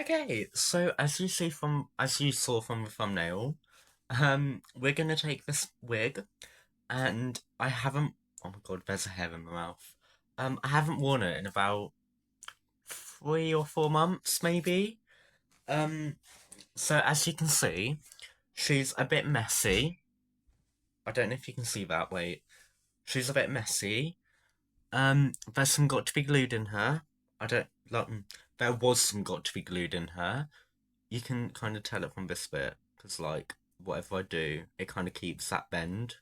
Okay, so as you saw from the thumbnail, we're gonna take this wig, and I haven't. Oh my god, there's a hair in my mouth. I haven't worn it in about 3 or 4 months, maybe. Um, so as you can see, she's a bit messy. I don't know if you can see that. Wait, she's a bit messy. There's some got to be glued in her. I don't like. There was some got to be glued in her. You can kind of tell it from this bit because like whatever I do, it kind of keeps that bend.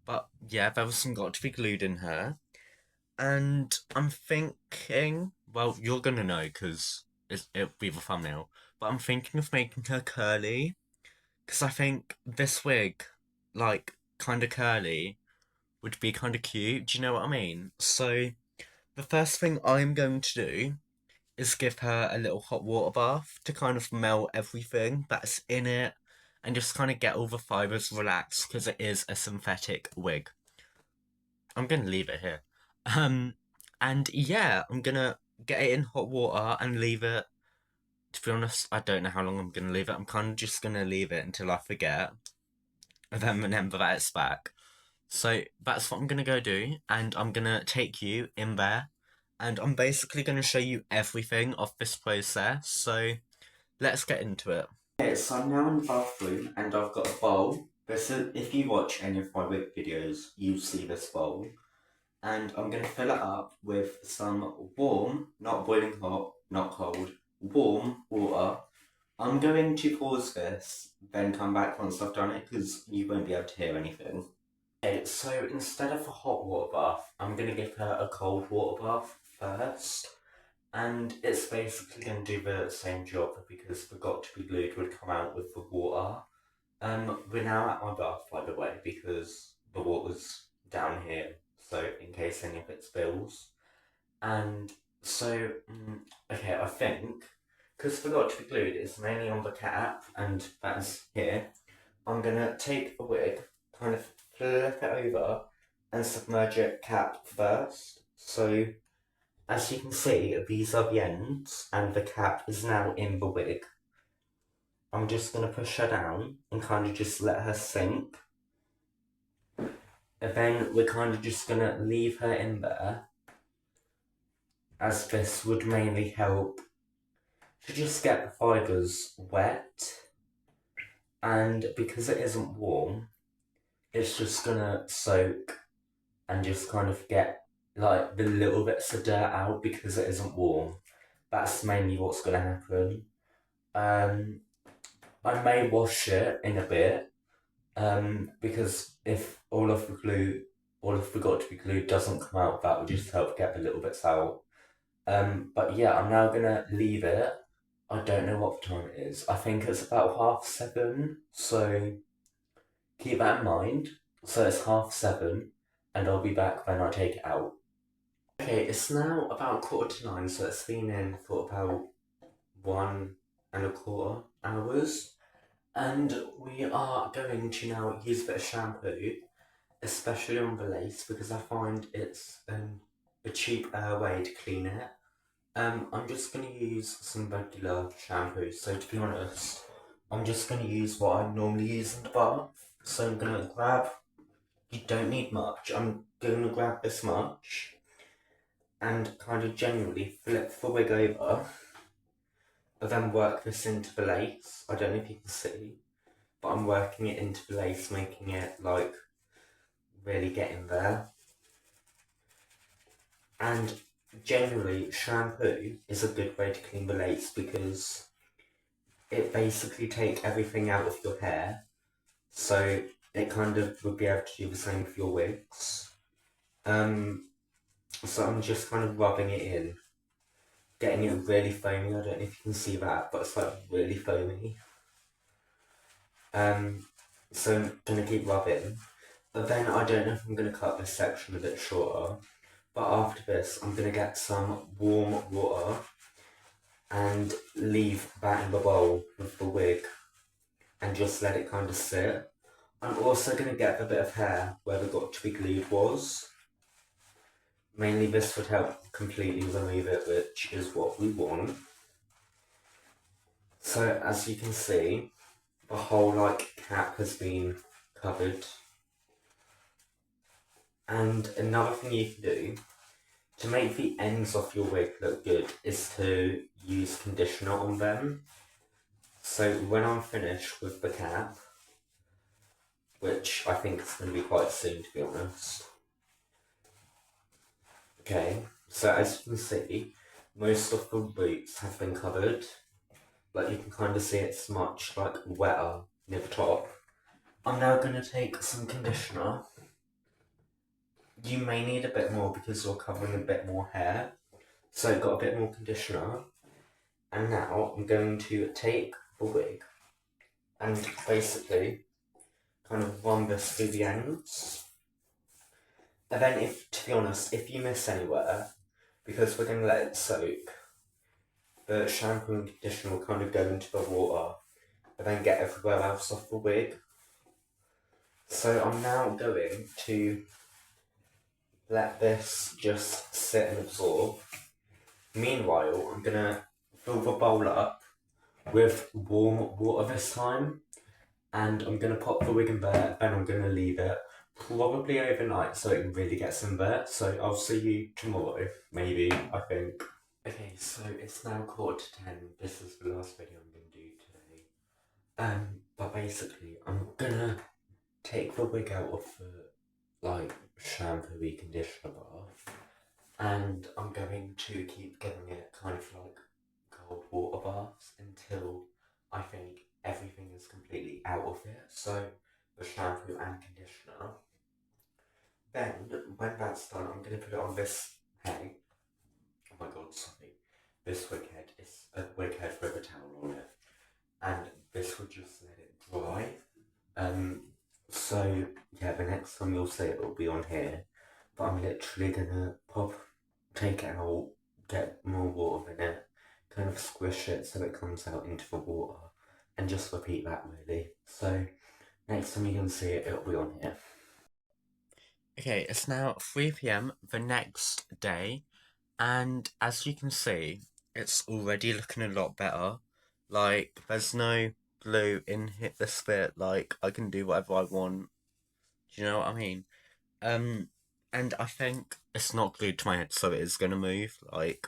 But yeah, there was some got to be glued in her, and I'm thinking, well, you're gonna know because it'll be the thumbnail. But I'm thinking of making her curly because I think this wig, like kind of curly, would be kind of cute. Do you know what I mean? So the first thing I'm going to do is give her a little hot water bath to kind of melt everything that's in it and just kind of get all the fibers relaxed because it is a synthetic wig. I'm gonna leave it here. Um, and yeah, I'm gonna get it in hot water and leave it. To be honest, I don't know how long I'm gonna leave it. I'm kind of just gonna leave it until I forget and then remember that it's back. So that's what I'm gonna go do, and I'm gonna take you in there, and I'm basically gonna show you everything of this process. So let's get into it. Okay, so I'm now in the bathroom, and I've got a bowl. This is, if you watch any of my wig videos, you see this bowl, and I'm gonna fill it up with some warm, not boiling hot, not cold, warm water. I'm going to pause this, then come back once I've done it, because you won't be able to hear anything. Okay, so instead of a hot water bath, I'm going to give her a cold water bath first. And it's basically going to do the same job because the got to be glued would come out with the water. We're now at my bath, by the way, because the water's down here, so in case any of it spills. And so, okay, I think, because the got to be glued is mainly on the cap, and that's here, I'm going to take the wig, kind of flip it over and submerge it cap first. So as you can see, these are the ends and the cap is now in the wig. I'm just going to push her down and kind of just let her sink. And then we're kind of just going to leave her in there, as this would mainly help to just get the fibres wet. And because it isn't warm, it's just going to soak and just kind of get like the little bits of dirt out because it isn't warm. That's mainly what's going to happen. I may wash it in a bit because if all of the got to be glued doesn't come out, that would just help get the little bits out. But yeah, I'm now going to leave it. I don't know what time it is. I think it's about 7:30, so keep that in mind. So it's 7:30, and I'll be back when I take it out. Okay, it's now about 9:15, so it's been in for about 1.25 hours. And we are going to now use a bit of shampoo, especially on the lace, because I find it's a cheap way to clean it. I'm just going to use some regular shampoo, so to be honest, I'm just going to use what I normally use in the bath. So I'm going to grab, you don't need much, I'm going to grab this much and kind of generally flip the wig over, and then work this into the lace. I don't know if you can see, but I'm working it into the lace, making it like really get in there. And generally, shampoo is a good way to clean the lace because it basically takes everything out of your hair, so it kind of would be able to do the same for your wigs. So I'm just kind of rubbing it in, getting it really foamy. I don't know if you can see that, but it's like really foamy. So I'm gonna keep rubbing, but then I don't know if I'm gonna cut this section a bit shorter. But after this, I'm gonna get some warm water and leave that in the bowl with the wig and just let it kind of sit. I'm also gonna get the bit of hair where the got to be glued was. Mainly this would help completely remove it, which is what we want. So as you can see, the whole like cap has been covered. And another thing you can do to make the ends of your wig look good is to use conditioner on them. So when I'm finished with the cap, which I think is going to be quite soon to be honest. Okay, so as you can see, most of the roots have been covered. Like you can kind of see it's much like wetter near the top. I'm now going to take some conditioner. You may need a bit more because you're covering a bit more hair. So I've got a bit more conditioner. And now I'm going to take the wig and basically kind of run this through the ends. And then if, to be honest, if you miss anywhere, because we're going to let it soak, the shampoo and conditioner will kind of go into the water and then get everywhere else off the wig. So I'm now going to let this just sit and absorb. Meanwhile, I'm going to fill the bowl up with warm water this time. And I'm going to pop the wig in there, and I'm going to leave it probably overnight so it really gets in there. So I'll see you tomorrow, maybe, I think. Okay, so it's now 10:15. This is the last video I'm going to do today. But basically, I'm going to take the wig out of the, like, shampoo-y conditioner bath. And I'm going to keep giving it kind of like cold water baths until I think everything is completely out of it. So the shampoo and conditioner. Then when that's done, I'm going to put it on this head. Oh my god, sorry. This wig head is a wig head with a towel on it. And this will just let it dry. So yeah, the next time you'll see it will be on here. But I'm literally gonna take it out, get more water in it, kind of squish it so it comes out into the water, and just repeat that really. So next time you can see it, it'll be on here. Okay, it's now 3 p.m. the next day, and as you can see, it's already looking a lot better. Like, there's no glue in this bit, like, I can do whatever I want. Do you know what I mean? And I think it's not glued to my head, so it is gonna move, like,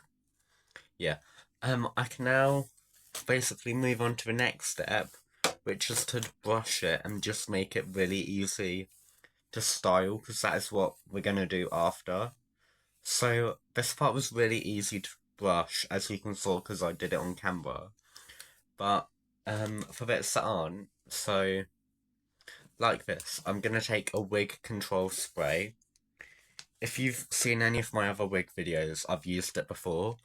yeah. I can now basically move on to the next step, which is to brush it and just make it really easy to style, because that is what we're gonna do after. So this part was really easy to brush, as you can see, because I did it on camera. But for bits that aren't, so like this, I'm gonna take a wig control spray. If you've seen any of my other wig videos, I've used it before.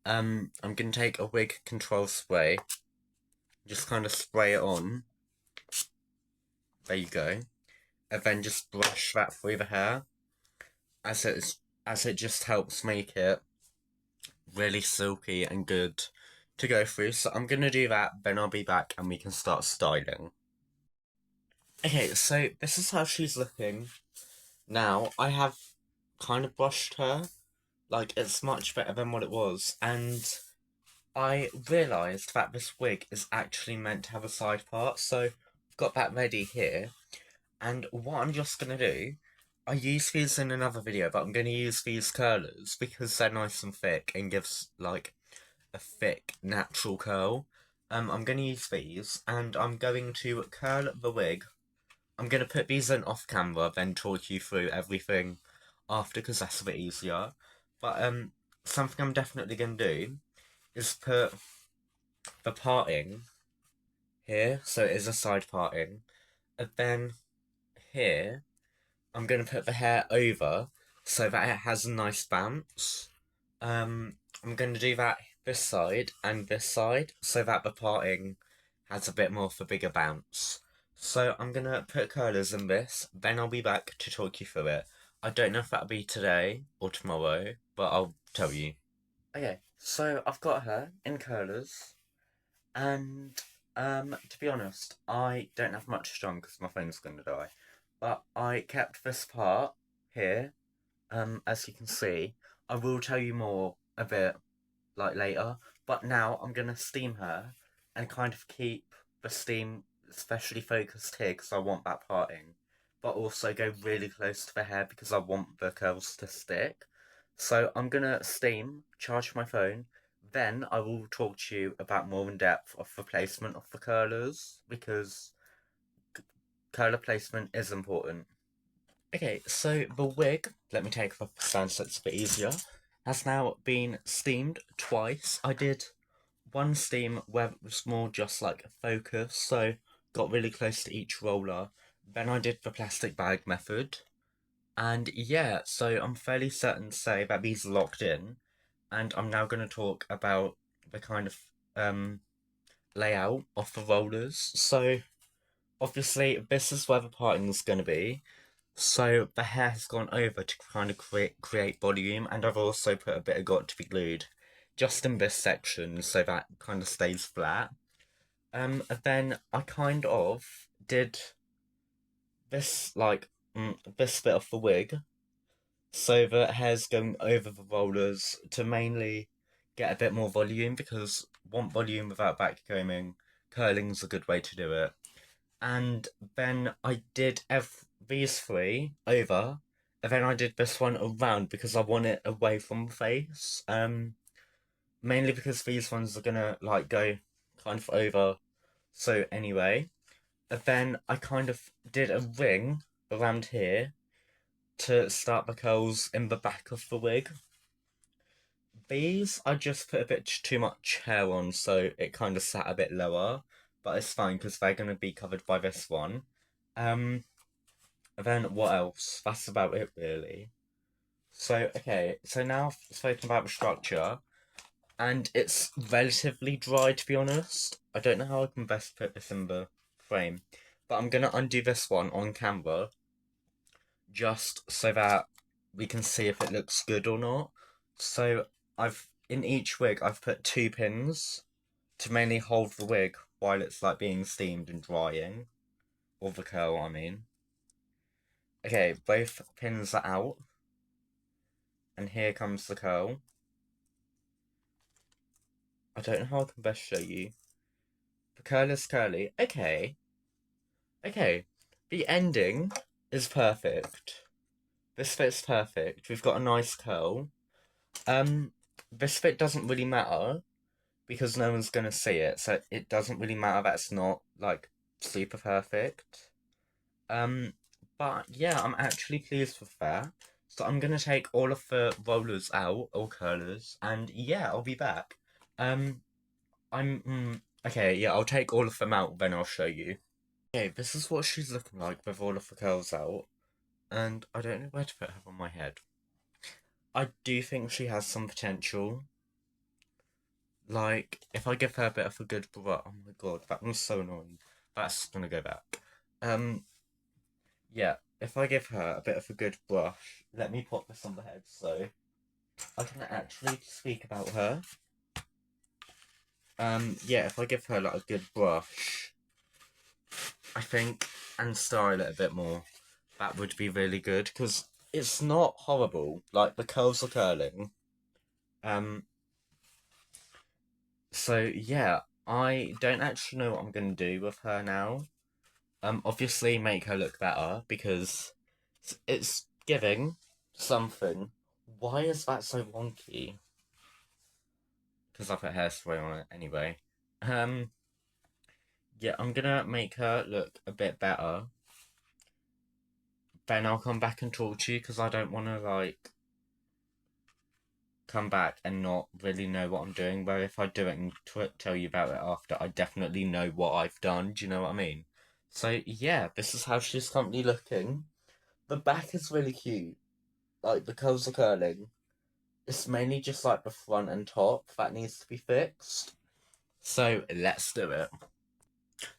I'm gonna take a wig control spray, just kind of spray it on. There you go. And then just brush that through the hair, as it just helps make it really silky and good to go through. So I'm gonna do that, then I'll be back and we can start styling. Okay, so this is how she's looking now. I have kind of brushed her, like it's much better than what it was, and I realised that this wig is actually meant to have a side part, so I've got that ready here. And what I'm just going to do, I use these in another video, but I'm going to use these curlers because they're nice and thick and gives like a thick natural curl. I'm going to use these and I'm going to curl the wig. I'm going to put these in off camera, then talk you through everything after because that's a bit easier. But something I'm definitely going to do is put the parting here, so it is a side parting, and then here I'm going to put the hair over so that it has a nice bounce. I'm going to do that this side and this side so that the parting has a bit more of a bigger bounce. So I'm going to put curlers in this, then I'll be back to talk you through it. I don't know if that'll be today or tomorrow, but I'll tell you. Okay, so I've got her in curlers. And to be honest, I don't have much on because my phone's going to die. But I kept this part here. As you can see, I will tell you more a bit like later. But now I'm gonna steam her, and kind of keep the steam especially focused here because I want that parting, but also go really close to the hair because I want the curls to stick. So I'm gonna steam, charge my phone, then I will talk to you about more in depth of the placement of the curlers because curler placement is important. Okay, so the wig, let me take the stand so it's a bit easier, has now been steamed twice. I did one steam where it was more just like a focus, so got really close to each roller. Then I did the plastic bag method. And yeah, so I'm fairly certain to say that these are locked in. And I'm now going to talk about the kind of layout of the rollers. So obviously, this is where the parting is going to be. So the hair has gone over to kind of create volume, and I've also put a bit of got to be glued just in this section so that kind of stays flat. Then I kind of did this this bit of the wig, so the hair's going over the rollers to mainly get a bit more volume because want volume without backcombing. Curling's a good way to do it. And then I did these three over, and then I did this one around because I want it away from the face. Mainly because these ones are gonna like go kind of over. So anyway, and then I kind of did a ring around here to start the curls in the back of the wig. These I just put a bit too much hair on, so it kind of sat a bit lower, but it's fine because they're gonna be covered by this one. Um, then what else? That's about it, really. So, okay, so now I've spoken about the structure, and it's relatively dry to be honest. I don't know how I can best put this in the frame, but I'm gonna undo this one on camera just so that we can see if it looks good or not. So, in each wig, I've put 2 pins to mainly hold the wig while it's like being steamed and drying, or the curl, I mean. Okay, both pins are out. And here comes the curl. I don't know how I can best show you. The curl is curly. Okay. Okay. The ending is perfect. This fit's perfect. We've got a nice curl. Um, this fit doesn't really matter because no one's gonna see it, so it doesn't really matter that it's not like super perfect. Um, but yeah, I'm actually pleased with that. So I'm gonna take all of the rollers out, or curlers, and yeah, I'll be back. Um, okay, yeah, I'll take all of them out, then I'll show you. Okay, this is what she's looking like with all of the curls out, and I don't know where to put her on my head. I do think she has some potential. Like, if I give her a bit of a good brush, oh my god, that one's so annoying. That's gonna go back. Yeah, if I give her a bit of a good brush, let me pop this on the head so I can actually speak about her. Yeah, if I give her like a good brush, I think, and style it a bit more, that would be really good because it's not horrible. Like the curls are curling. Um, so yeah, I don't actually know what I'm gonna do with her now. Obviously make her look better because it's giving something. Why is that so wonky? Because I put hairspray on it anyway. Um, yeah, I'm gonna make her look a bit better. Then I'll come back and talk to you because I don't want to like come back and not really know what I'm doing. Where if I do it and tell you about it after, I definitely know what I've done. Do you know what I mean? So yeah, this is how she's currently looking. The back is really cute. Like the curls are curling. It's mainly just like the front and top that needs to be fixed. So let's do it.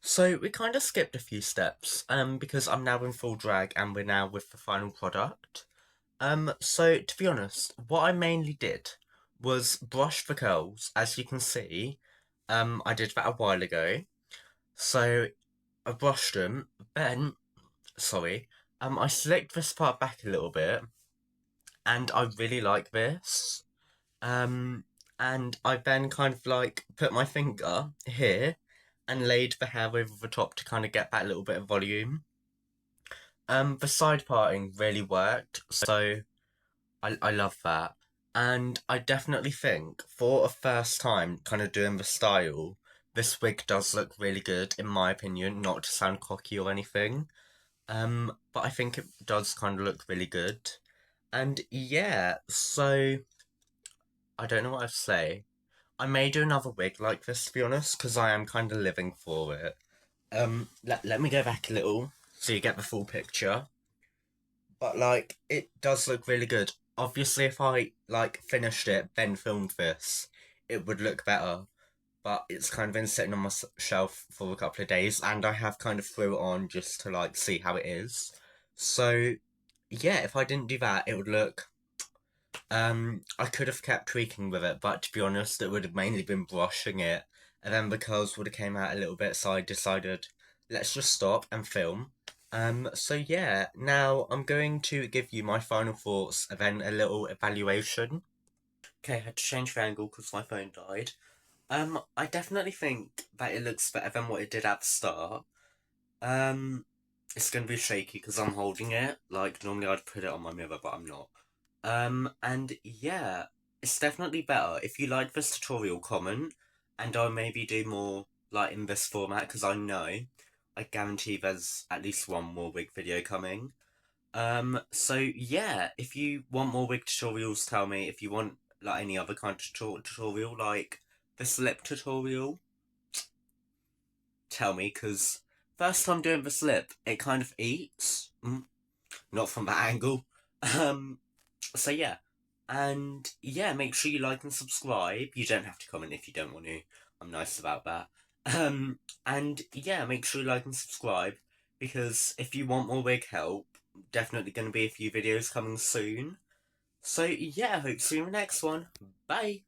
So we kind of skipped a few steps, because I'm now in full drag and we're now with the final product. So to be honest, what I mainly did was brush the curls. As you can see, I did that a while ago. So I brushed them. Then, sorry, I slicked this part back a little bit, and I really like this. Um, and I then kind of like put my finger here and laid the hair over the top to kind of get that little bit of volume. The side parting really worked, so I love that. And I definitely think for a first time kind of doing the style, this wig does look really good, in my opinion, not to sound cocky or anything. But I think it does kind of look really good. And yeah, so I don't know what to say. I may do another wig like this, to be honest, because I am kind of living for it. Let me go back a little so you get the full picture. But like, it does look really good. Obviously, if I like finished it, then filmed this, it would look better. But it's kind of been sitting on my shelf for a couple of days, and I have kind of threw it on just to like see how it is. So yeah, if I didn't do that, it would look. I could have kept tweaking with it, but to be honest, it would have mainly been brushing it, and then the curls would have came out a little bit, so I decided let's just stop and film. So yeah, now I'm going to give you my final thoughts and then a little evaluation. Okay, I had to change the angle because my phone died. I definitely think that it looks better than what it did at the start. Um, it's gonna be shaky because I'm holding it. Like normally I'd put it on my mirror, but I'm not. And yeah, it's definitely better. If you like this tutorial, comment, and I'll maybe do more like in this format because I guarantee there's at least one more wig video coming. So yeah, if you want more wig tutorials, tell me. If you want like any other kind of tutorial, like the slip tutorial, tell me, because first time doing the slip, it kind of eats. Not from that angle. Um, so yeah. And yeah, make sure you like and subscribe. You don't have to comment if you don't want to. I'm nice about that. And yeah, make sure you like and subscribe because if you want more wig help, definitely going to be a few videos coming soon. So yeah, hope to see you in the next one. Bye.